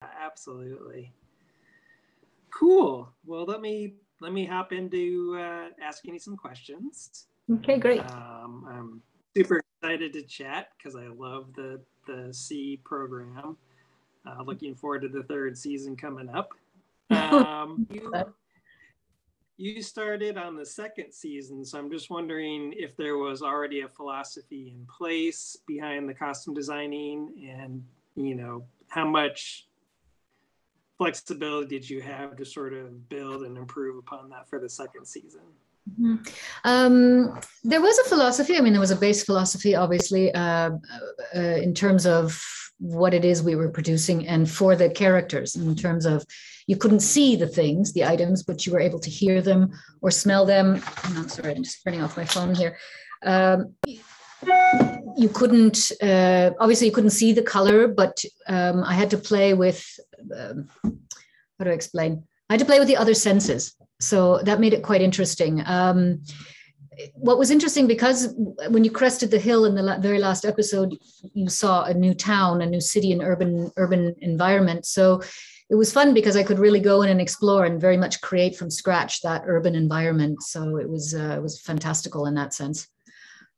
absolutely. Cool. Well, let me hop into asking you some questions. Okay, great. I'm super excited to chat because I love the C program. Looking forward to the 3rd season coming up. You started on the 2nd season, so I'm just wondering if there was already a philosophy in place behind the costume designing, and how much flexibility did you have to sort of build and improve upon that for the 2nd season? There was a philosophy. I mean, there was a base philosophy, obviously, in terms of what it is we were producing, and for the characters, in terms of you couldn't see the things, the items, but you were able to hear them or smell them. I'm sorry, I'm just turning off my phone here. You couldn't, obviously you couldn't see the color, but I had to play with, how do I explain? I had to play with the other senses. So that made it quite interesting. What was interesting, because when you crested the hill in the very last episode, you saw a new town, a new city, an urban environment. So it was fun because I could really go in and explore and very much create from scratch that urban environment. So it was fantastical in that sense.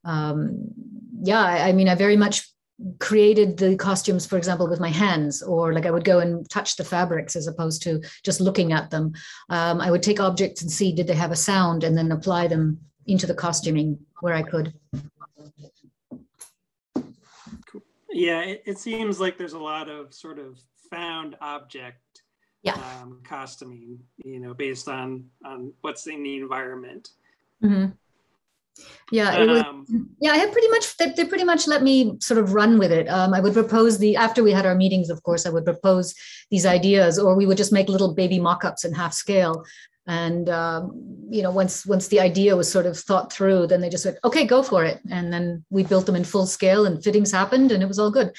Yeah, I mean, I very much created the costumes, for example, with my hands, or like I would go and touch the fabrics as opposed to just looking at them. I would take objects and see, did they have a sound, and then apply them into the costuming where I could. Cool. Yeah, it seems like there's a lot of sort of found object costuming, based on what's in the environment. Mm-hmm. Yeah, it was, I had pretty much, they pretty much let me sort of run with it. I would propose after we had our meetings, of course, I would propose these ideas, or we would just make little baby mock-ups in half scale. And, once the idea was sort of thought through, then they just said, okay, go for it. And then we built them in full scale, and fittings happened, and it was all good.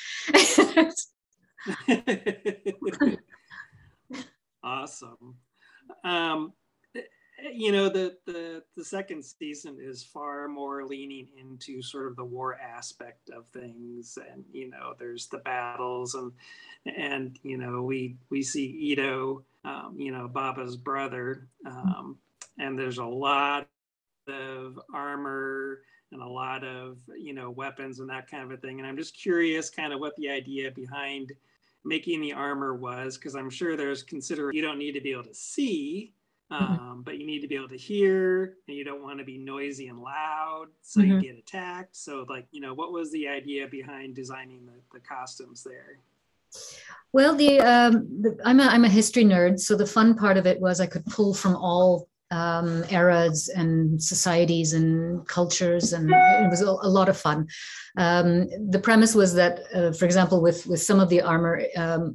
Awesome. The 2nd season is far more leaning into sort of the war aspect of things, and there's the battles, and we see Ito, Baba's brother, and there's a lot of armor and a lot of weapons and that kind of a thing. And I'm just curious kind of what the idea behind making the armor was, because I'm sure there's you don't need to be able to see, but you need to be able to hear, and you don't want to be noisy and loud, so you get attacked. So what was the idea behind designing the costumes there? Well, I'm a history nerd, so the fun part of it was I could pull from all eras and societies and cultures, and it was a lot of fun. The premise was that, for example, with some of the armor,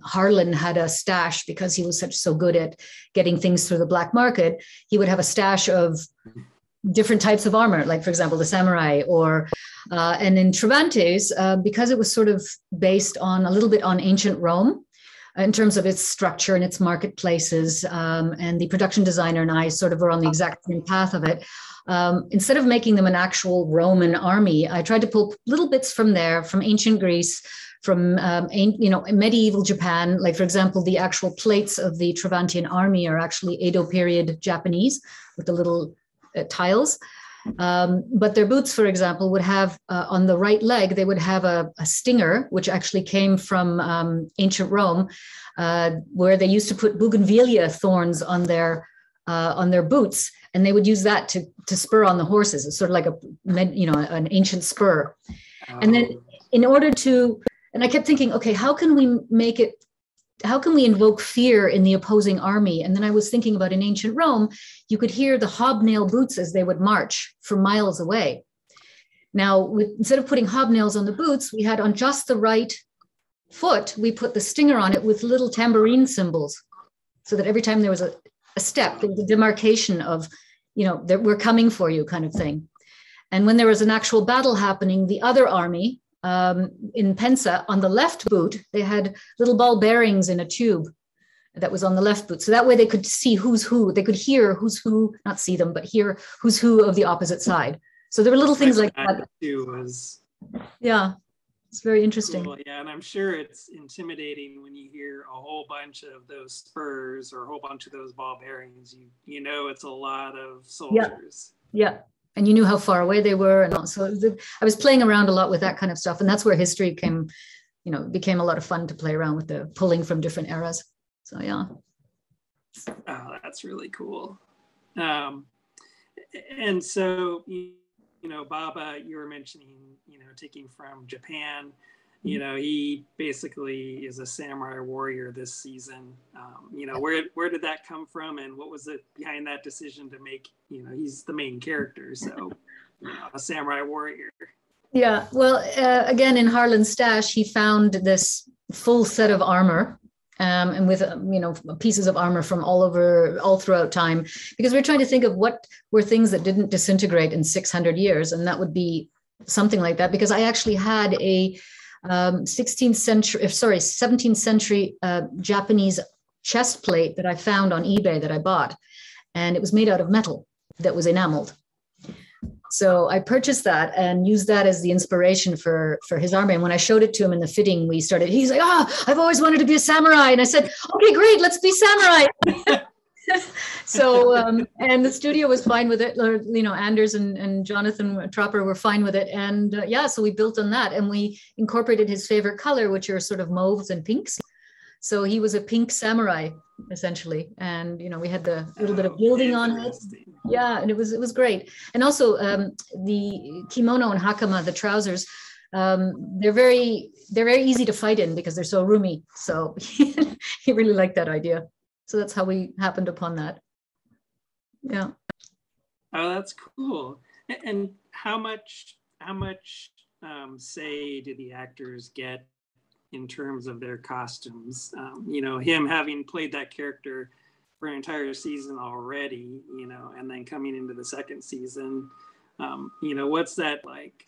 Harlan had a stash, because he was so good at getting things through the black market. He would have a stash of different types of armor, like, for example, the samurai, or and in Cervantes, because it was sort of based on a little bit on ancient Rome, in terms of its structure and its marketplaces, and the production designer and I sort of were on the exact same path of it. Instead of making them an actual Roman army, I tried to pull little bits from there, from ancient Greece, from medieval Japan. Like, for example, the actual plates of the Travantian army are actually Edo period Japanese, with the little tiles. But their boots, for example, would have on the right leg, they would have a stinger, which actually came from ancient Rome, where they used to put bougainvillea thorns on their boots, and they would use that to spur on the horses. It's sort of like an ancient spur. Oh. And then in order to, and I kept thinking, okay, how can we invoke fear in the opposing army? And then I was thinking about, in ancient Rome, you could hear the hobnail boots as they would march from miles away. Now, instead of putting hobnails on the boots, we had on just the right foot, we put the stinger on it with little tambourine cymbals, so that every time there was a step, there was a demarcation of, that we're coming for you kind of thing. And when there was an actual battle happening, the other army, in Pensa, on the left boot, they had little ball bearings in a tube that was on the left boot. So that way they could see who's who. They could hear who's who, not see them, but hear who's who of the opposite side. So there were little things like that. It was... Yeah. It's very interesting. Cool. Yeah, and I'm sure it's intimidating when you hear a whole bunch of those spurs or a whole bunch of those ball bearings. You know it's a lot of soldiers. Yeah. And you knew how far away they were, and also I was playing around a lot with that kind of stuff, and that's where history came. You know, it became a lot of fun to play around with the pulling from different eras. So yeah. Oh, that's really cool. And so you know, Baba, you were mentioning, you know, taking from Japan. You know, he basically is a samurai warrior this season. You know, where did that come from, and what was it behind that decision to make? You know, he's the main character, so you know, a samurai warrior. Yeah, well, again, in Harlan's stash, he found this full set of armor, and with you know, pieces of armor from all throughout time, because we're trying to think of what were things that didn't disintegrate in 600 years, and that would be something like that. Because I actually had a 17th century Japanese chest plate that I found on eBay that I bought, and it was made out of metal that was enameled. So I purchased that and used that as the inspiration for his army. And when I showed it to him in the fitting, he's like, I've always wanted to be a samurai. And I said, okay, great, let's be samurai. So, and the studio was fine with it. You know, Anders and Jonathan Tropper were fine with it. And yeah, so we built on that, and we incorporated his favorite color, which are sort of mauves and pinks. So he was a pink samurai, essentially. And, you know, we had the little bit of gilding on it. Yeah, and it was great. And also the kimono and hakama, the trousers, they're very easy to fight in because they're so roomy. So he really liked that idea. So that's how we happened upon that. Yeah. Oh, that's cool. And how much say do the actors get in terms of their costumes? You know, him having played that character for an entire season already, you know, and then coming into the second season, you know, what's that like?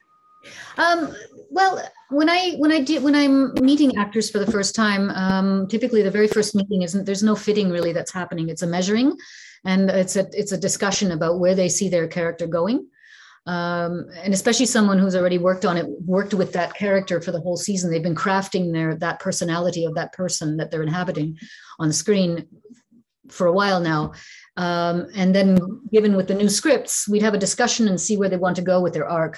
Well, when I'm meeting actors for the first time, typically the very first meeting there's no fitting really that's happening. It's a measuring, and it's a discussion about where they see their character going. And especially someone who's already worked with that character for the whole season. They've been crafting that personality of that person that they're inhabiting on the screen for a while now. And then given with the new scripts, we'd have a discussion and see where they want to go with their arc.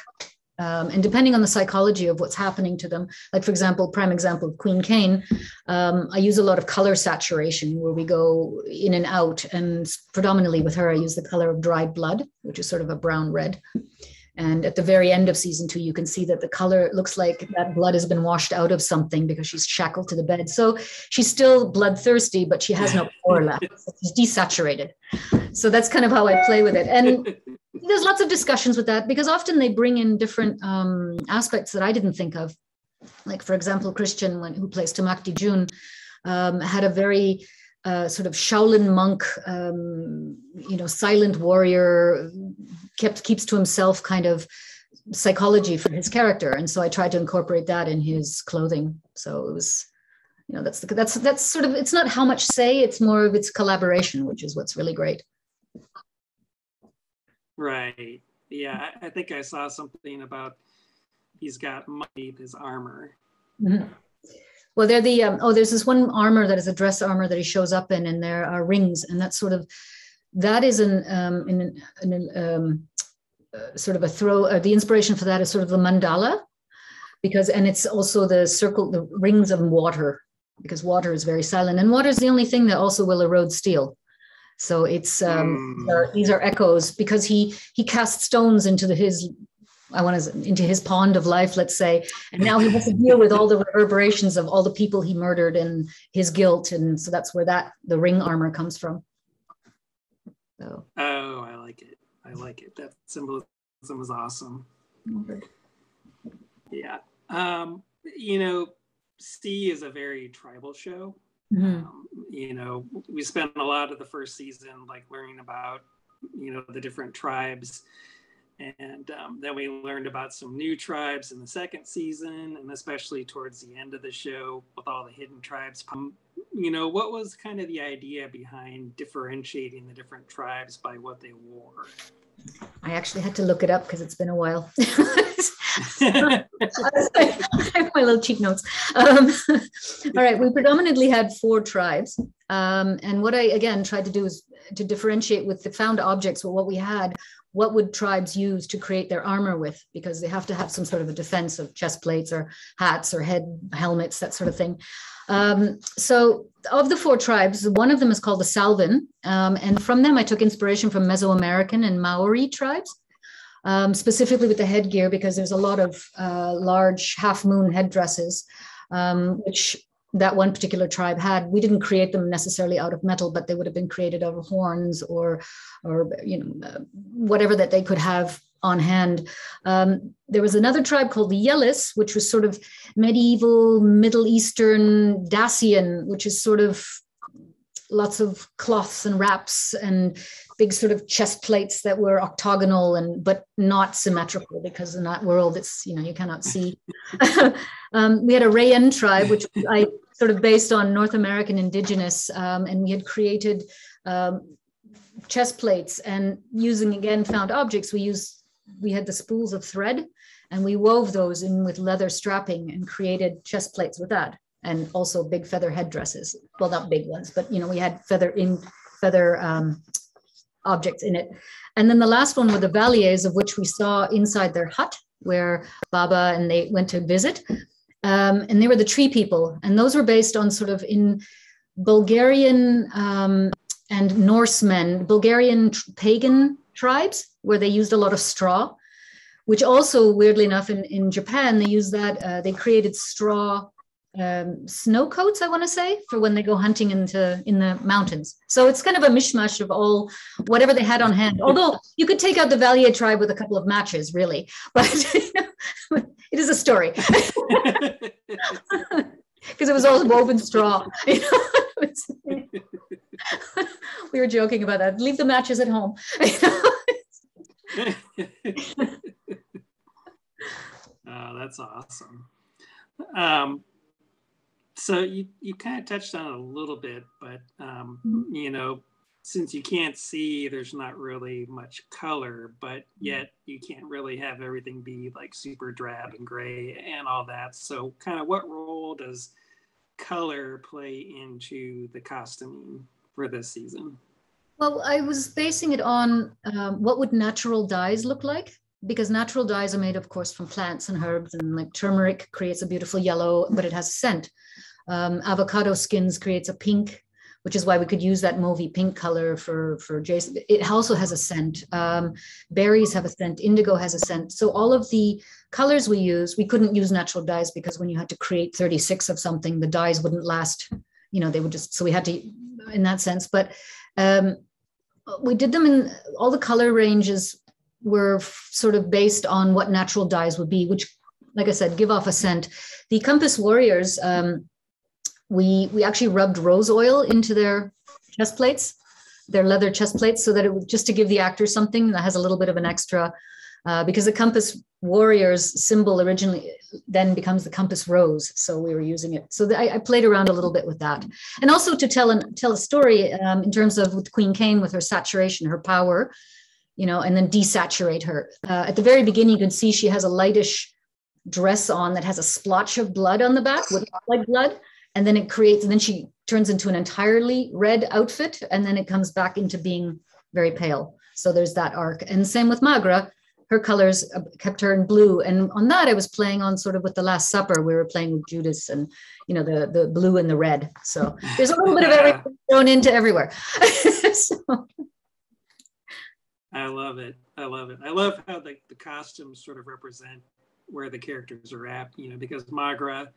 And depending on the psychology of what's happening to them, like, for example, prime example of Queen Kane, I use a lot of color saturation where we go in and out. And predominantly with her, I use the color of dried blood, which is sort of a brown red. And at the very end of season 2, you can see that the color looks like that blood has been washed out of something because she's shackled to the bed. So she's still bloodthirsty, but she has no power left. She's desaturated. So that's kind of how I play with it. And there's lots of discussions with that because often they bring in different aspects that I didn't think of. Like, for example, Christian, who plays Tamakti Jun, had a very sort of Shaolin monk, you know, silent warrior, keeps to himself kind of psychology for his character. And so I tried to incorporate that in his clothing. So it was, you know, that's sort of, it's not how much say, it's more of its collaboration, which is what's really great. Right. Yeah, I think I saw something about he's got money, his armor. Mm-hmm. Well, they're there's this one armor that is a dress armor that he shows up in, and there are rings, and that's sort of, that is sort of a throw. The inspiration for that is sort of the mandala, and it's also the rings of water, because water is very silent, and water is the only thing that also will erode steel. So it's these are echoes, because he cast stones into his pond of life, let's say, and now he has to deal with all the reverberations of all the people he murdered and his guilt, and so that's where the ring armor comes from. So. Oh, I like it. That symbolism is awesome. Okay. Yeah. You know, C is a very tribal show. Mm-hmm. You know, we spent a lot of the first season like learning about, you know, the different tribes. And then we learned about some new tribes in the second season, and especially towards the end of the show with all the hidden tribes. You know, what was kind of the idea behind differentiating the different tribes by what they wore? I actually had to look it up because it's been a while. I have my little cheat notes. All right, we predominantly had 4 tribes. And what I, again, tried to do is to differentiate with the found objects, well, what we had, what would tribes use to create their armor with? Because they have to have some sort of a defense of chest plates or hats or head helmets, that sort of thing. So of the 4 tribes, one of them is called the Salvan. And from them, I took inspiration from Mesoamerican and Maori tribes. Specifically with the headgear, because there's a lot of large half-moon headdresses, which that one particular tribe had. We didn't create them necessarily out of metal, but they would have been created out of horns or whatever that they could have on hand. There was another tribe called the Yelis, which was sort of medieval, Middle Eastern Dacian, which is sort of lots of cloths and wraps and big sort of chest plates that were octagonal but not symmetrical, because in that world it's, you cannot see. We had a Rayen tribe, which I sort of based on North American indigenous, and we had created chest plates, and using, again, found objects, we had the spools of thread, and we wove those in with leather strapping and created chest plates with that. And also big feather headdresses. Well, not big ones, but we had feather objects in it. And then the last one were the Valiers, of which we saw inside their hut where Baba and they went to visit. And they were the tree people. And those were based on sort of in Bulgarian and Norsemen, Bulgarian pagan tribes, where they used a lot of straw, which also, weirdly enough, in Japan, they use that, they created straw snow coats, I want to say, for when they go hunting in the mountains. So it's kind of a mishmash of all whatever they had on hand. Although you could take out the Valier tribe with a couple of matches, really, but it is a story because it was all woven straw. We were joking about that. Leave the matches at home. Oh, that's awesome. So you kind of touched on it a little bit, but since you can't see, there's not really much color, but yet you can't really have everything be like super drab and gray and all that. So kind of what role does color play into the costuming for this season? Well, I was basing it on what would natural dyes look like, because natural dyes are made, of course, from plants and herbs, and like turmeric creates a beautiful yellow, but it has a scent. Avocado skins creates a pink, which is why we could use that mauvey pink color for Jason. It also has a scent. Berries have a scent. Indigo has a scent. So all of the colors we use, we couldn't use natural dyes, because when you had to create 36 of something, the dyes wouldn't last. They would just, so we had to, in that sense. But we did them in all the color ranges were sort of based on what natural dyes would be, which, like I said, give off a scent. The Compass Warriors, we actually rubbed rose oil into their chest plates, their leather chest plates, so that it would, just to give the actors something that has a little bit of an extra, because the Compass Warriors symbol originally then becomes the Compass Rose. So we were using it. So I played around a little bit with that. And also to tell a story in terms of with Queen Cain, with her saturation, her power, and then desaturate her. At the very beginning, you can see she has a lightish dress on that has a splotch of blood on the back, with like blood. And then then she turns into an entirely red outfit, and then it comes back into being very pale. So there's that arc. And same with Magra, her colors kept her in blue. And on that, I was playing on sort of with the Last Supper, we were playing with Judas and, the blue and the red. So there's a little bit of everything thrown into everywhere. So. I love it. I love how the costumes sort of represent where the characters are at, because Magra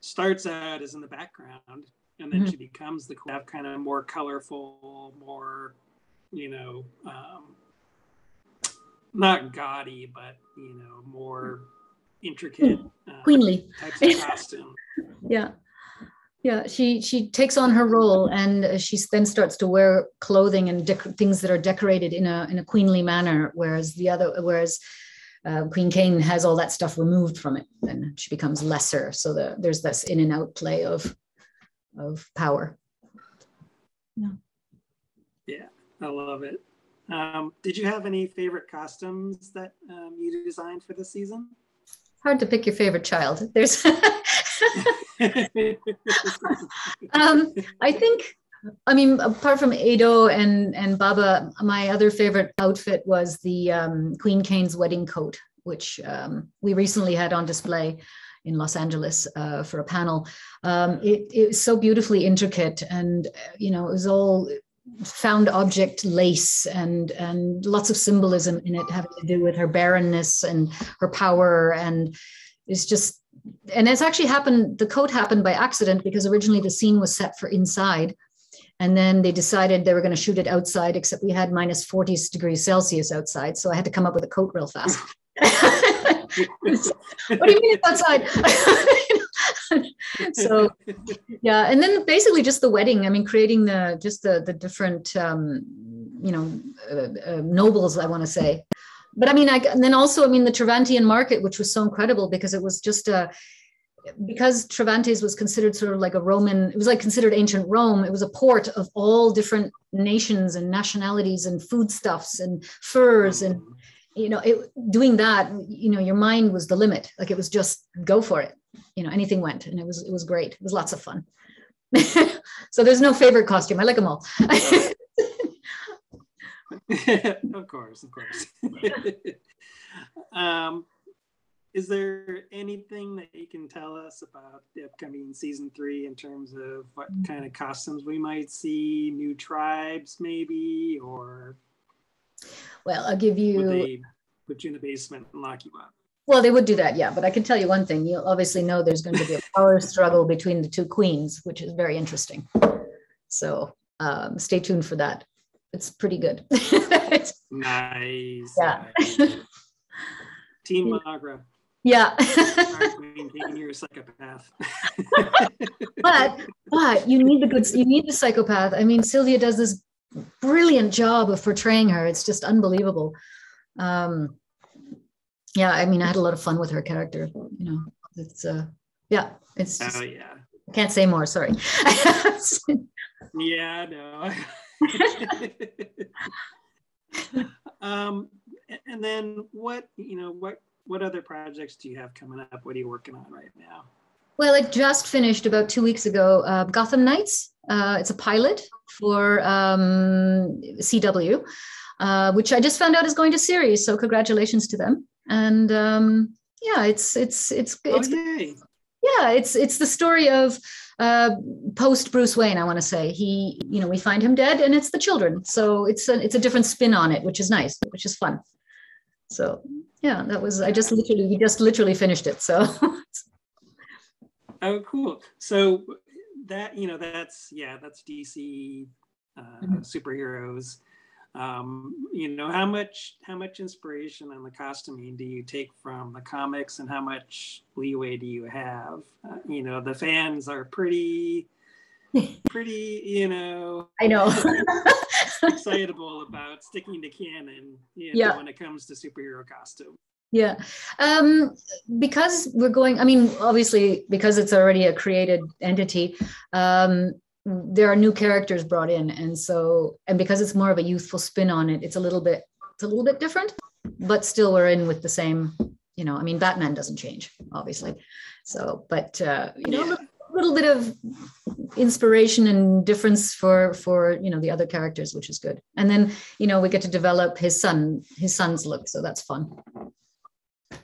starts out as in the background, and then she becomes the kind of more colorful, more, not gaudy, but, more intricate, queenly types of costume. Yeah, she takes on her role, and she then starts to wear clothing and things that are decorated in a queenly manner, whereas Queen Cain has all that stuff removed from it, and she becomes lesser. So there's this in and out play of power. Yeah, I love it. Did you have any favorite costumes that you designed for this season? hard to pick your favorite child. There's, I think, I mean, apart from Ado and Baba, my other favorite outfit was the Queen Kane's wedding coat, which we recently had on display in Los Angeles for a panel. It was so beautifully intricate, and it was all found object lace and lots of symbolism in it, having to do with her barrenness and her power. And it's actually happened, the coat happened by accident, because originally the scene was set for inside, and then they decided they were going to shoot it outside, except we had minus 40 degrees Celsius outside, so I had to come up with a coat real fast. What do you mean it's outside? So yeah, and then basically just the wedding. I mean, creating the different nobles, I want to say. But I mean, and then also, I mean, the Travantian market, which was so incredible, because it was just because Travantes was considered sort of like a Roman, it was like considered ancient Rome. It was a port of all different nations and nationalities and foodstuffs and furs, and doing that, your mind was the limit. Like, it was just go for it. Anything went, and it was great. It was lots of fun. So there's no favorite costume. I like them all. Of course. Is there anything that you can tell us about the upcoming season 3 in terms of what kind of costumes we might see, new tribes maybe, or? Well, I'll give you. Would they put you in the basement and lock you up? Well, they would do that, yeah. But I can tell you one thing. You'll obviously know there's going to be a power struggle between the two queens, which is very interesting. So stay tuned for that. It's pretty good. Nice. Yeah. Team Magra. Yeah. You're a psychopath. but you need the psychopath. I mean, Sylvia does this brilliant job of portraying her. It's just unbelievable. Yeah, I mean, I had a lot of fun with her character. It's it's. Oh yeah. I can't say more. Sorry. Yeah, no. And then what other projects do you have coming up? What are you working on right now? Well, it just finished about 2 weeks ago. Gotham Knights. It's a pilot for CW, which I just found out is going to series. So congratulations to them. And it's yay. Yeah, it's the story of post Bruce Wayne. I want to say we find him dead, and it's the children. So it's a different spin on it, which is nice, which is fun. So yeah, we just literally finished it. So. Oh, cool. So that's DC superheroes. How much inspiration on the costuming do you take from the comics, and how much leeway do you have? The fans are pretty, I know. excitable about sticking to canon, when it comes to superhero costume. Yeah, because we're going, I mean, obviously, because it's already a created entity, there are new characters brought in. And because it's more of a youthful spin on it, it's a little bit different, but still we're in with the same, I mean, Batman doesn't change, obviously. So, but, a little bit of inspiration and difference for the other characters, which is good. And then, we get to develop his son's look. So that's fun.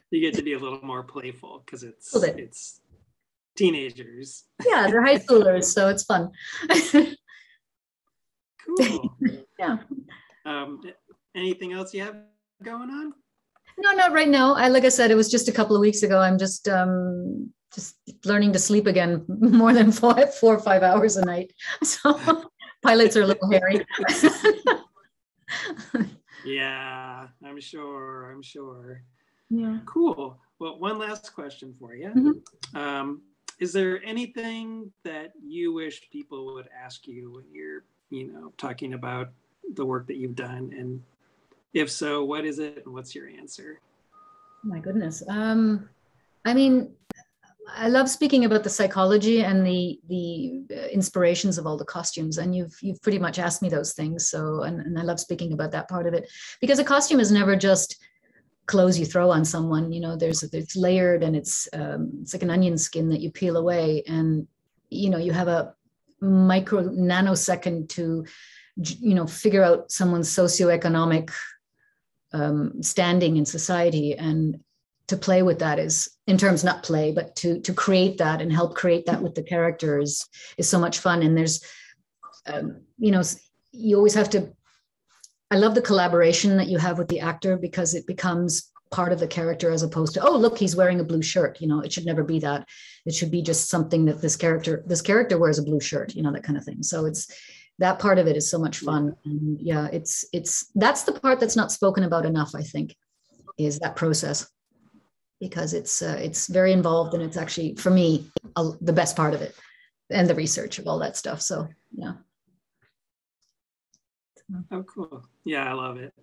You get to be a little more playful because it's teenagers. Yeah, they're high schoolers, so it's fun. Cool. Yeah. Anything else you have going on? No, not right now. Like I said, it was just a couple of weeks ago. I'm just learning to sleep again more than 4 or 5 hours a night. So pilots are a little hairy. Yeah, I'm sure. Yeah. Cool. Well, one last question for you. Mm-hmm. Is there anything that you wish people would ask you when you're, talking about the work that you've done? And if so, what is it and what's your answer? My goodness. I mean, I love speaking about the psychology and the inspirations of all the costumes, and you've pretty much asked me those things. So, and I love speaking about that part of it, because a costume is never just clothes you throw on someone. It's layered, and it's like an onion skin that you peel away, and you have a micro nanosecond to figure out someone's socioeconomic standing in society, and to play with that is, in terms, not play, but to create that and help create that with the characters is so much fun. And there's you always have to, I love the collaboration that you have with the actor, because it becomes part of the character, as opposed to, oh, look, he's wearing a blue shirt. It should never be that. It should be just something that this character wears a blue shirt, that kind of thing. So it's, that part of it is so much fun. And yeah, that's the part that's not spoken about enough, I think, is that process, because it's very involved, and it's actually, for me, the best part of it, and the research of all that stuff. So yeah. Oh, cool. Yeah, I love it.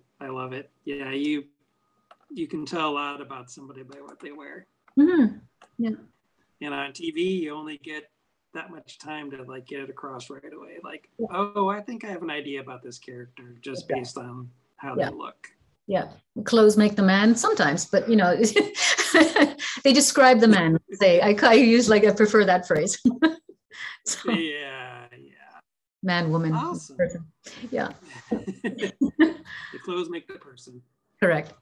Yeah, you can tell a lot about somebody by what they wear. Mm-hmm. Yeah. And on TV, you only get that much time to like get it across right away. Like, oh, I think I have an idea about this character just based on how they look. Yeah. Clothes make the man sometimes, but they describe the man. Say, I prefer that phrase. So, yeah. Man, woman, awesome. Person. Yeah. The clothes make the person. Correct.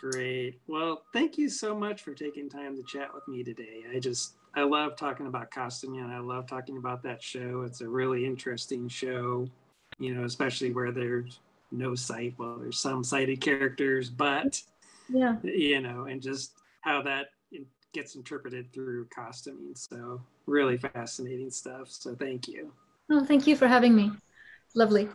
Great. Well, thank you so much for taking time to chat with me today. I love talking about costuming, and I love talking about that show. It's a really interesting show, especially where there's no sight. Well, there's some sighted characters, but, and just how that gets interpreted through costuming. So really fascinating stuff. So thank you. Oh, thank you for having me. Lovely.